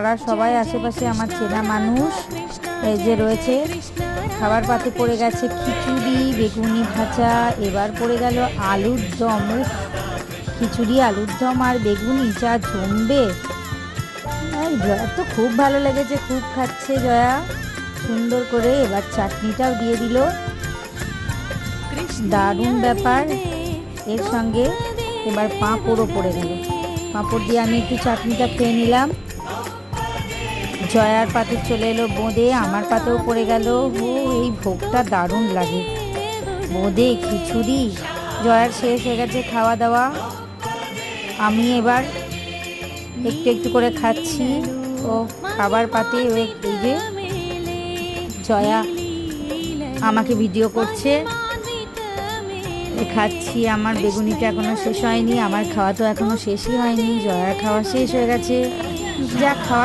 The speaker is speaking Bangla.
পাড়ার সবাই আশেপাশে আমার চেনা মানুষ এই যে রয়েছে। খাবার পাতে পড়ে গেছে খিচুড়ি, বেগুনি ভাজা, এবার পড়ে গেল আলুর দম। খিচুড়ি, আলুর দম আর বেগুনি যা জমবে। জয়ার তো খুব ভালো লেগেছে, খুব খাচ্ছে জয়া সুন্দর করে। এবার চাটনিটাও দিয়ে দিল, দারুণ ব্যাপার। এর সঙ্গে এবার পাঁপড়ও পড়ে গেল। পাঁপড় দিয়ে আমি একটু চাটনিটা খেয়ে নিলাম। জয়ার পাতে চলে এলো বোঁদে, আমার পাতেও পড়ে গেল। এই ভোগটা দারুণ লাগে, বোঁদে খিচুড়ি। জয়ার শেষ হয়ে গেছে খাওয়া দাওয়া, আমি এবার একটু একটু করে খাচ্ছি। ও খাবার পাতে এই যে জয়া আমাকে ভিডিও করছে, খাচ্ছি। আমার বেগুনিটা এখনো শেষ হয়নি, আমার খাওয়া তো এখনো শেষই হয়নি। জয়ার খাওয়া শেষ হয়ে গেছে, যা খাওয়া